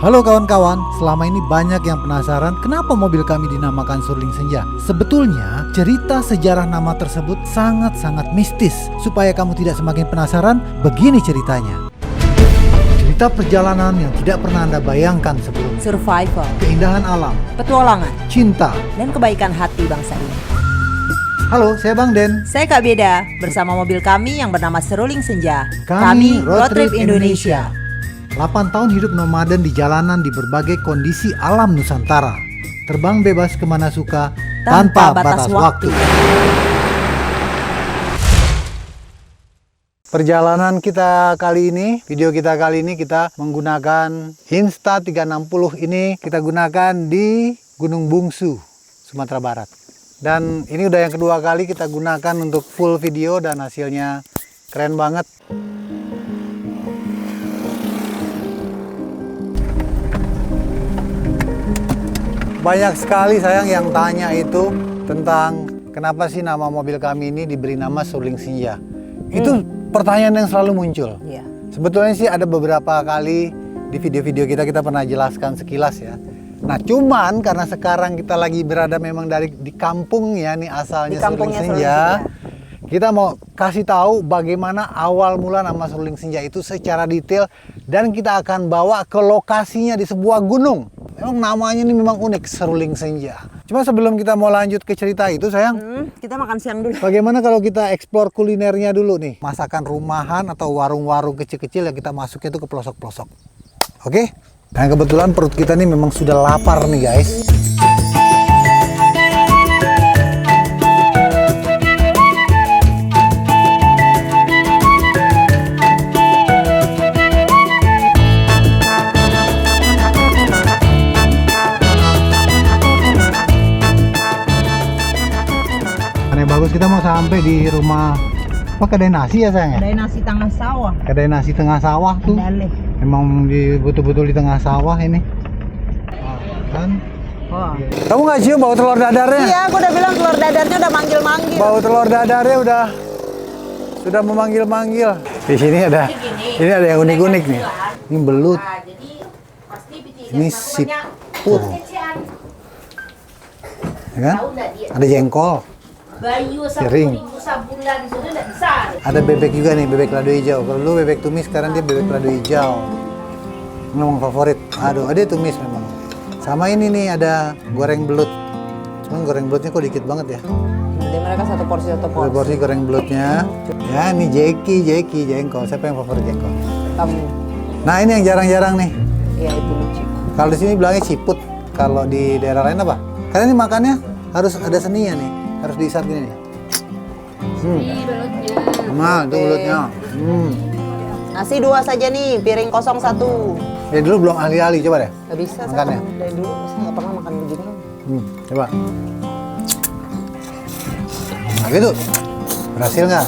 Halo kawan-kawan, selama ini banyak yang penasaran kenapa mobil kami dinamakan Surling Senja. Sebetulnya cerita sejarah nama tersebut sangat-sangat mistis. Supaya kamu tidak semakin penasaran, begini ceritanya. Cerita perjalanan yang tidak pernah Anda bayangkan sebelumnya. Survival, Keindahan alam, petualangan, cinta. dan kebaikan hati bangsa ini. Halo, saya Bang Den. Saya Kak Beda, bersama mobil kami yang bernama Surling Senja. Kami Road Trip Indonesia. 8 tahun hidup nomaden di jalanan di berbagai kondisi alam Nusantara. Terbang bebas kemana suka, tanpa batas waktu. Perjalanan kita kali ini, video kita kali ini kita menggunakan Insta360 ini kita gunakan di Gunung Bungsu, Sumatera Barat. Dan ini udah yang kedua kali kita gunakan untuk full video dan hasilnya keren banget. Banyak sekali sayang yang tanya itu tentang kenapa sih nama mobil kami ini diberi nama Surling Senja. Itu pertanyaan yang selalu muncul. Iya. Sebetulnya sih ada beberapa kali di video-video kita pernah jelaskan sekilas ya. Nah cuman karena sekarang kita lagi berada memang di kampung ya nih asalnya Surling Senja. Kita mau kasih tahu bagaimana awal mula nama Surling Senja itu secara detail dan kita akan bawa ke lokasinya di sebuah gunung. Memang namanya ini memang unik, Surling Senja. Cuma sebelum kita mau lanjut ke cerita itu sayang, Kita makan siang dulu. bagaimana kalau kita eksplor kulinernya dulu nih? Masakan rumahan atau warung-warung kecil-kecil yang kita masuknya itu ke pelosok-pelosok. Oke? Nah kebetulan perut kita nih memang sudah lapar nih guys. Bagus, kita mau sampai di rumah apa, kedai nasi ya sayang ya? Kedai nasi tengah sawah. Kedai nasi tengah sawah tuh. Dale. Emang betul-betul di tengah sawah ini. Kan? Oh. Kamu nggak cium bau telur dadarnya? Iya, aku udah bilang telur dadarnya udah manggil-manggil. Bau telur dadarnya sudah memanggil-manggil. Di sini ada yang unik-unik nih. Ini belut. Ini siput. Ya kan? Ada jengkol. Sering. Ada bebek juga nih, bebek lado hijau. Kalau dulu bebek tumis, sekarang dia bebek lado hijau. Memang favorit. Aduh, ada tumis memang. Sama ini nih ada goreng belut. Cuman goreng belutnya kok dikit banget ya. Jadi mereka satu porsi. Porsi goreng belutnya. Ya, ini Jeki jengkol. Siapa yang favorit jengkol? Kamu. Nah, ini yang jarang-jarang nih. Iya, itu lucu. Kalau di sini bilangnya siput. Kalau di daerah lain apa? Karena ini makannya harus ada seninya nih. Harus diisap gini nih. Nah, itu belutnya. Nasi 2 saja nih, piring kosong 1. Ya dulu belum ahli-ahli, coba deh. Gak bisa, makannya. Dari dulu saya nggak pernah makan begini. Coba. Nah gitu. Berhasil nggak?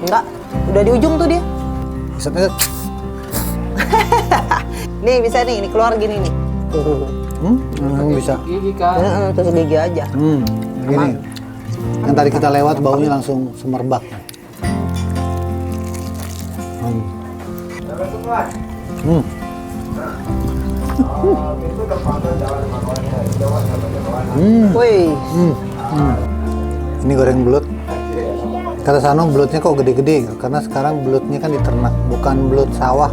Enggak, udah di ujung tuh dia. Isapnya. Nih bisa nih, ini keluar gini nih. Bisa. Gigi kan. Terus gigi aja. Gini. Yang tadi kita lewat baunya langsung semerbak. Wih. Ini goreng belut. Kata Sano belutnya kok gede-gede, karena sekarang belutnya kan diternak, bukan belut sawah.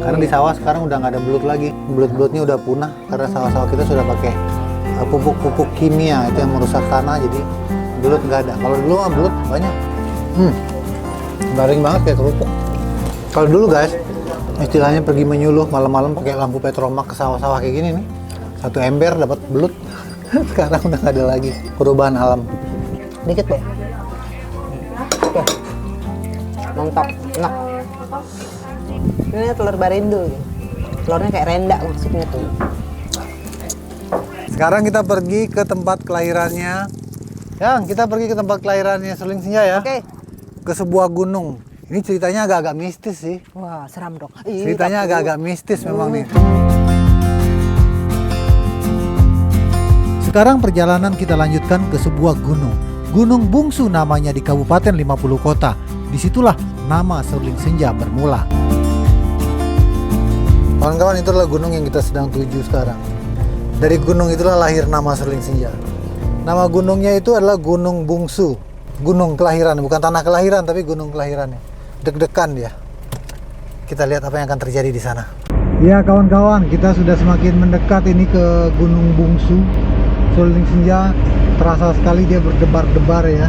Karena di sawah sekarang udah nggak ada belut lagi. Belut-belutnya udah punah karena sawah-sawah kita sudah pakai pupuk-pupuk kimia itu yang merusak tanah, jadi belut nggak ada. Kalau dulu mah belut banyak. Garing banget kayak kerupuk. Kalau dulu guys, istilahnya pergi menyuluh malam-malam pakai lampu petromak ke sawah-sawah kayak gini nih. 1 ember dapat belut. Sekarang udah nggak ada lagi. Perubahan alam. Dikit deh. Oke. Mantap, enak. Ini telur barindo. Telurnya kayak renda maksudnya tuh. Sekarang kita pergi ke tempat kelahirannya. Kita pergi ke tempat kelahirannya Surling Senja ya. Oke. Ke sebuah gunung. Ini ceritanya agak-agak mistis sih. Wah, seram dong. Ceritanya agak-agak mistis memang nih. Sekarang perjalanan kita lanjutkan ke sebuah gunung. Gunung Bungsu namanya di Kabupaten 50 Kota. Disitulah nama Surling Senja bermula. Kawan-kawan, itu adalah gunung yang kita sedang tuju sekarang. Dari gunung itulah lahir nama Serling Senja. Nama gunungnya itu adalah Gunung Bungsu. Gunung kelahiran, bukan tanah kelahiran, tapi gunung kelahirannya. Deg-degan dia. Kita lihat apa yang akan terjadi di sana. Ya kawan-kawan, kita sudah semakin mendekat ini ke Gunung Bungsu. Serling Senja terasa sekali dia berdebar-debar ya.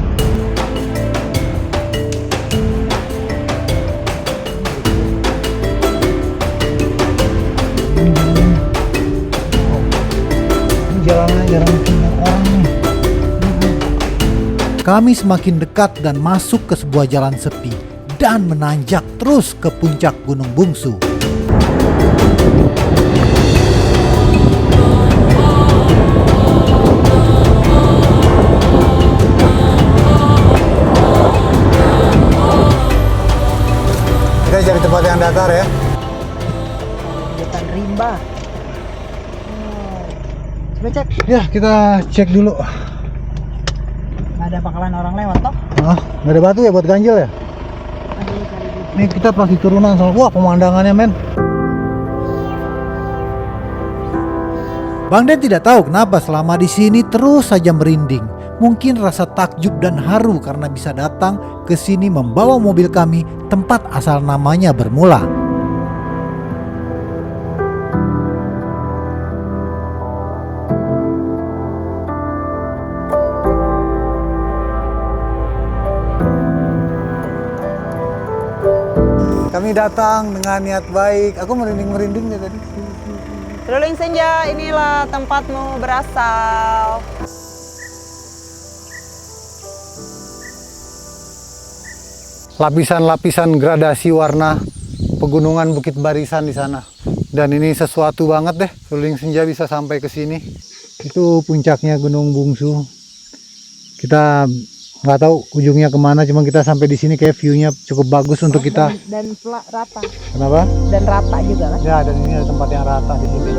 Jalannya jarang punya orang nih. Kami semakin dekat dan masuk ke sebuah jalan sepi dan menanjak terus ke puncak Gunung Bungsu. Kita cari tempat yang datar ya. Hutan rimba. Coba cek. Ya, kita cek dulu. Nggak ada bakalan orang lewat toh? Ah, nggak ada batu ya buat ganjil ya? Ini kita pasti turunan soal. Wah, pemandangannya men. Bang Den tidak tahu kenapa selama di sini terus saja merinding. Mungkin rasa takjub dan haru karena bisa datang ke sini membawa mobil kami, tempat asal namanya bermula. Kami datang dengan niat baik. Aku merinding-merinding deh tadi. Serling Senja, inilah tempatmu berasal. Lapisan-lapisan gradasi warna pegunungan Bukit Barisan di sana. Dan ini sesuatu banget deh, Serling Senja bisa sampai ke sini. Itu puncaknya Gunung Bungsu. Kita nggak tahu ujungnya kemana, cuma kita sampai di sini kayak view-nya cukup bagus untuk kita. Dan rata. Kenapa? Dan rata juga kan? Ya, dan ini ada tempat yang rata di sini.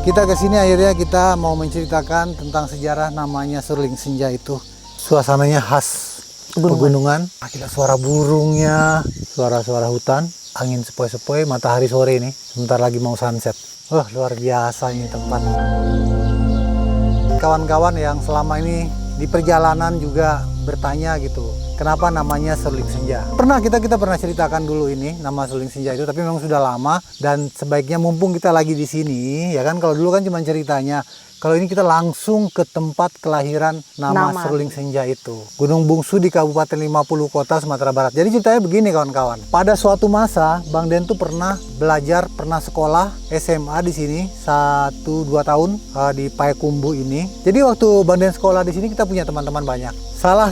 Kita ke sini akhirnya kita mau menceritakan tentang sejarah namanya Serling Senja itu. Suasananya khas pegunungan. Kita suara burungnya, suara-suara hutan, angin sepoi-sepoi, matahari sore ini. Sebentar lagi mau sunset. Wah, luar biasa ini tempat. Kawan-kawan yang selama ini di perjalanan juga bertanya gitu, kenapa namanya Serling Senja? Kita pernah ceritakan dulu ini nama Serling Senja itu, tapi memang sudah lama dan sebaiknya mumpung kita lagi di sini, ya kan, kalau dulu kan cuma ceritanya. Kalau ini kita langsung ke tempat kelahiran nama Serling Senja itu. Gunung Bungsu di Kabupaten 50 Kota, Sumatera Barat. Jadi ceritanya begini kawan-kawan. Pada suatu masa, Bang Den tuh pernah belajar, pernah sekolah SMA di sini 1-2 tahun di Payakumbuh ini. Jadi waktu Bang Den sekolah di sini kita punya teman-teman banyak. Salah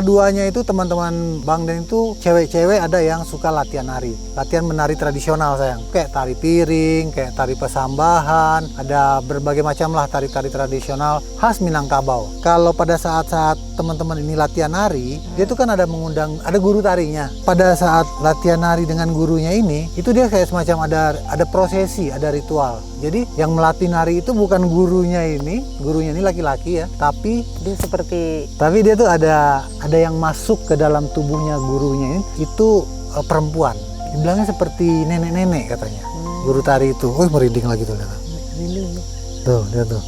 duanya itu teman-teman Bang Den itu cewek-cewek ada yang suka latihan nari. Latihan menari tradisional sayang. Kayak tari piring, kayak tari pesambahan, ada berbagai macam lah tari-tari tradisional khas Minangkabau. Kalau pada saat-saat teman-teman ini latihan nari, dia tuh kan ada guru tarinya. Pada saat latihan nari dengan gurunya ini, itu dia kayak semacam ada prosesi, ada ritual. Jadi yang melatih nari itu bukan gurunya ini laki-laki ya, tapi dia tuh ada yang masuk ke dalam tubuhnya gurunya ini, itu perempuan. Dibilangnya seperti nenek-nenek katanya. Guru tari itu. Oh, merinding lagi tuh. Tuh, lihat tuh.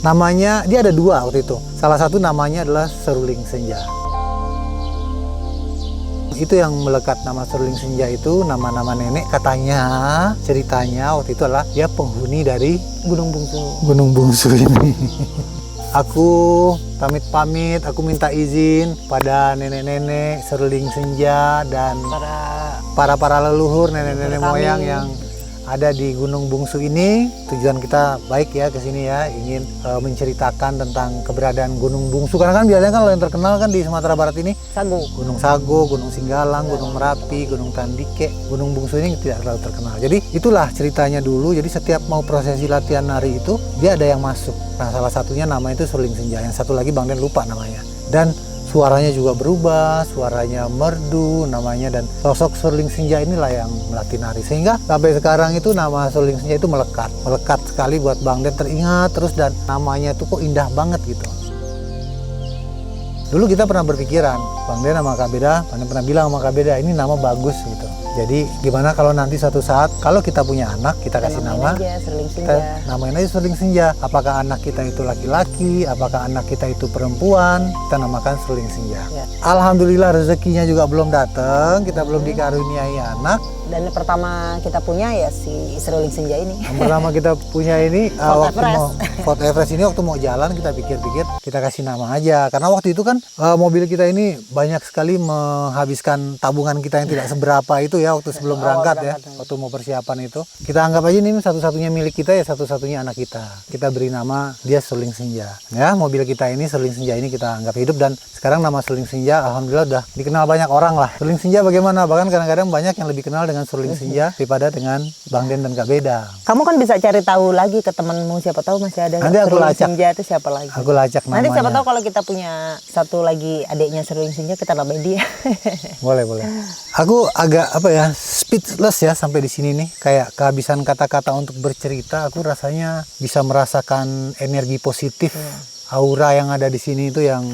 Namanya, dia ada 2 waktu itu. Salah satu namanya adalah Serling Senja. Itu yang melekat nama Serling Senja itu, nama-nama nenek katanya, ceritanya waktu itu adalah dia penghuni dari Gunung Bungsu ini. Aku pamit, aku minta izin pada nenek-nenek Serling Senja dan para leluhur, nenek-nenek moyang yang ada di Gunung Bungsu ini. Tujuan kita baik ya ke sini ya, ingin menceritakan tentang keberadaan Gunung Bungsu. Karena kan biasanya kan yang terkenal kan di Sumatera Barat ini Gunung Sago, Gunung Singgalang, Gunung Merapi, Gunung Tandike. Gunung Bungsu ini tidak terlalu terkenal. Jadi itulah ceritanya dulu. Jadi setiap mau prosesi latihan nari itu dia ada yang masuk. Nah, salah satunya nama itu Serling Senja. Yang satu lagi Bang Den lupa namanya. Dan suaranya juga berubah, suaranya merdu namanya, dan sosok Serling Senja inilah yang melatih nari. Sehingga sampai sekarang itu nama Serling Senja itu melekat sekali buat Bang Den, teringat terus, dan namanya itu kok indah banget gitu. Dulu kita pernah berpikiran, Bang Den sama Kak Beda, Bang Den pernah bilang sama Kak Beda, ini nama bagus gitu. Jadi gimana kalau nanti suatu saat kalau kita punya anak, kita kasih nama, aja Serling kita Senja. namain aja Serling Senja. Apakah anak kita itu laki-laki, apakah anak kita itu perempuan, kita namakan Serling Senja. Ya. Alhamdulillah rezekinya juga belum datang, kita belum dikaruniai anak. Dan yang pertama kita punya ya si Serling Senja ini. Yang pertama kita punya ini Ford waktu Everest. mau Ford Everest ini waktu mau jalan kita pikir-pikir kita kasih nama aja karena waktu itu kan mobil kita ini banyak sekali menghabiskan tabungan kita yang tidak seberapa itu ya waktu sebelum berangkat ya, waktu mau persiapan itu kita anggap aja ini satu-satunya milik kita ya, satu-satunya anak kita beri nama dia Serling Senja ya. Mobil kita ini Serling Senja ini kita anggap hidup dan sekarang nama Serling Senja alhamdulillah udah dikenal banyak orang lah. Serling Senja bagaimana, bahkan kadang-kadang banyak yang lebih kenal dengan Serling Senja daripada dengan Bang Den dan Kak Beda. Kamu kan bisa cari tahu lagi ke temenmu, siapa tahu masih ada Nanti aku Serling lacak. Senja itu siapa lagi. Aku lacak namanya. Nanti siapa tahu kalau kita punya satu lagi adiknya Serling Senja, kita namain dia. Boleh. Aku agak speechless ya sampai di sini nih. Kayak kehabisan kata-kata untuk bercerita. Aku rasanya bisa merasakan energi positif. Aura yang ada di sini itu yang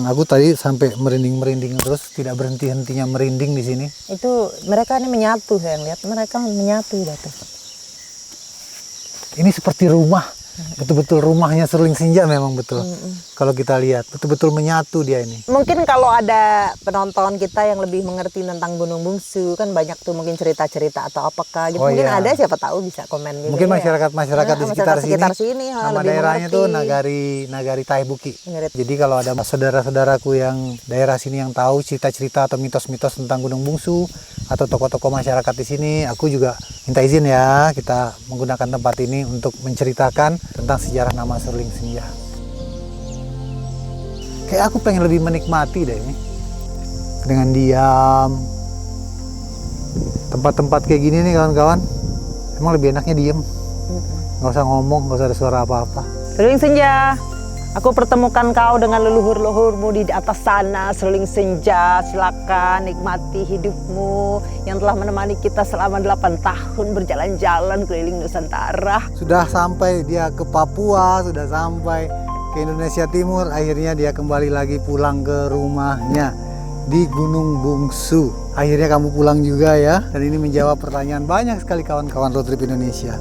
aku tadi sampai merinding terus, tidak berhenti-hentinya merinding di sini. Itu mereka ini menyatu, saya lihat mereka menyatu tuh. Ini seperti rumah. Betul-betul rumahnya Serling Senja memang betul. Kalau kita lihat betul-betul menyatu dia ini. Mungkin kalau ada penonton kita yang lebih mengerti tentang Gunung Bungsu, kan banyak tuh mungkin cerita-cerita atau apakah gitu. Oh, mungkin iya. ada, siapa tahu bisa komen juga. Mungkin ya. masyarakat di sekitar sini nama lebih daerahnya mengerti. tuh Nagari Taibuki. Mengerti. Jadi kalau ada saudara-saudaraku yang daerah sini yang tahu cerita-cerita atau mitos-mitos tentang Gunung Bungsu atau tokoh-tokoh masyarakat di sini, aku juga minta izin ya kita menggunakan tempat ini untuk menceritakan tentang sejarah nama Serling Senja. Kayak aku pengen lebih menikmati deh ini. Dengan diam. Tempat-tempat kayak gini nih kawan-kawan, emang lebih enaknya diem. Nggak usah ngomong, nggak usah ada suara apa-apa. Serling Senja, aku pertemukan kau dengan leluhur-leluhurmu di atas sana. Serling Senja, silakan nikmati hidupmu yang telah menemani kita selama 8 tahun berjalan-jalan keliling Nusantara. Sudah sampai dia ke Papua, sudah sampai ke Indonesia Timur, akhirnya dia kembali lagi pulang ke rumahnya di Gunung Bungsu. Akhirnya kamu pulang juga ya, dan ini menjawab pertanyaan banyak sekali kawan-kawan Road Trip Indonesia.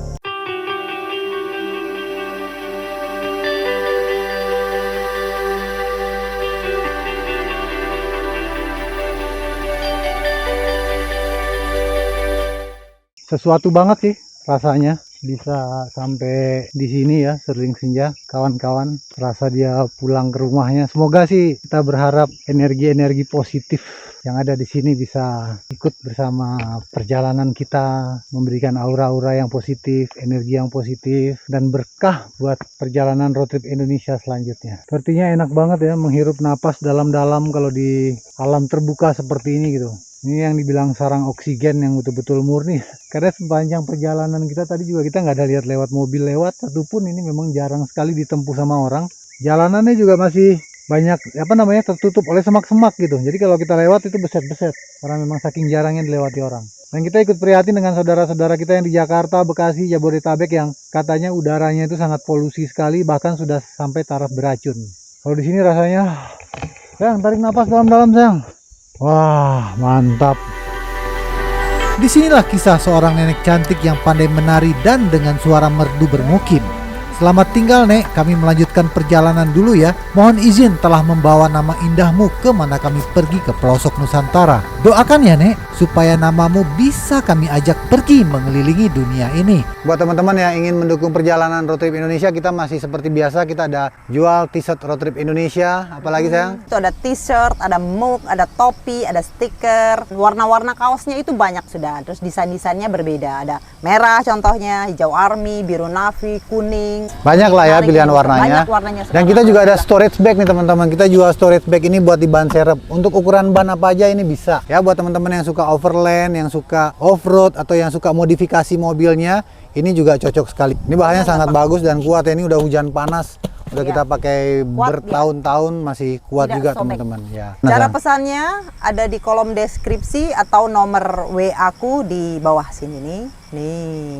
Sesuatu banget sih rasanya bisa sampai di sini ya Serling Senja, kawan-kawan. Rasa dia pulang ke rumahnya. Semoga sih kita berharap energi-energi positif yang ada di sini bisa ikut bersama perjalanan kita, memberikan aura-aura yang positif, energi yang positif, dan berkah buat perjalanan road trip Indonesia selanjutnya. Sepertinya enak banget ya menghirup napas dalam-dalam kalau di alam terbuka seperti ini gitu. Ini yang dibilang sarang oksigen yang betul-betul murni. Karena sepanjang perjalanan kita tadi juga kita nggak ada lihat lewat mobil lewat satupun. Ini memang jarang sekali ditempuh sama orang. Jalanannya juga masih banyak tertutup oleh semak-semak gitu. Jadi kalau kita lewat itu beset-beset. Karena memang saking jarangnya dilewati orang. Dan kita ikut prihatin dengan saudara-saudara kita yang di Jakarta, Bekasi, Jabodetabek yang katanya udaranya itu sangat polusi sekali, bahkan sudah sampai taraf beracun. Kalau di sini rasanya, sayang tarik napas dalam-dalam sayang. Wah, mantap. Disinilah kisah seorang nenek cantik yang pandai menari dan dengan suara merdu bermukim. Selamat tinggal Nek, kami melanjutkan perjalanan dulu ya. Mohon izin telah membawa nama indahmu ke mana kami pergi ke pelosok Nusantara. Doakan ya Nek, supaya namamu bisa kami ajak pergi mengelilingi dunia ini. Buat teman-teman yang ingin mendukung perjalanan Road Trip Indonesia, kita masih seperti biasa, kita ada jual t-shirt Road Trip Indonesia. Apalagi sayang? Itu ada t-shirt, ada mug, ada topi, ada stiker. Warna-warna kaosnya itu banyak sudah. Terus desain-desainnya berbeda. Ada merah contohnya, hijau army, biru navy, kuning. Banyak lah ya pilihan warnanya. Banyak warnanya. Dan kita juga ada storage bag nih teman-teman. Kita jual storage bag ini buat di ban serep. Untuk ukuran ban apa aja ini bisa. Ya buat teman-teman yang suka overland, yang suka off-road atau yang suka modifikasi mobilnya, ini juga cocok sekali. Ini bahannya sangat bagus dan kuat ya. Ini udah hujan panas. Udah kita pakai bertahun-tahun masih kuat Tidak juga sobek. teman-teman ya. Cara pesannya ada di kolom deskripsi atau nomor WA aku di bawah sini nih. Nih.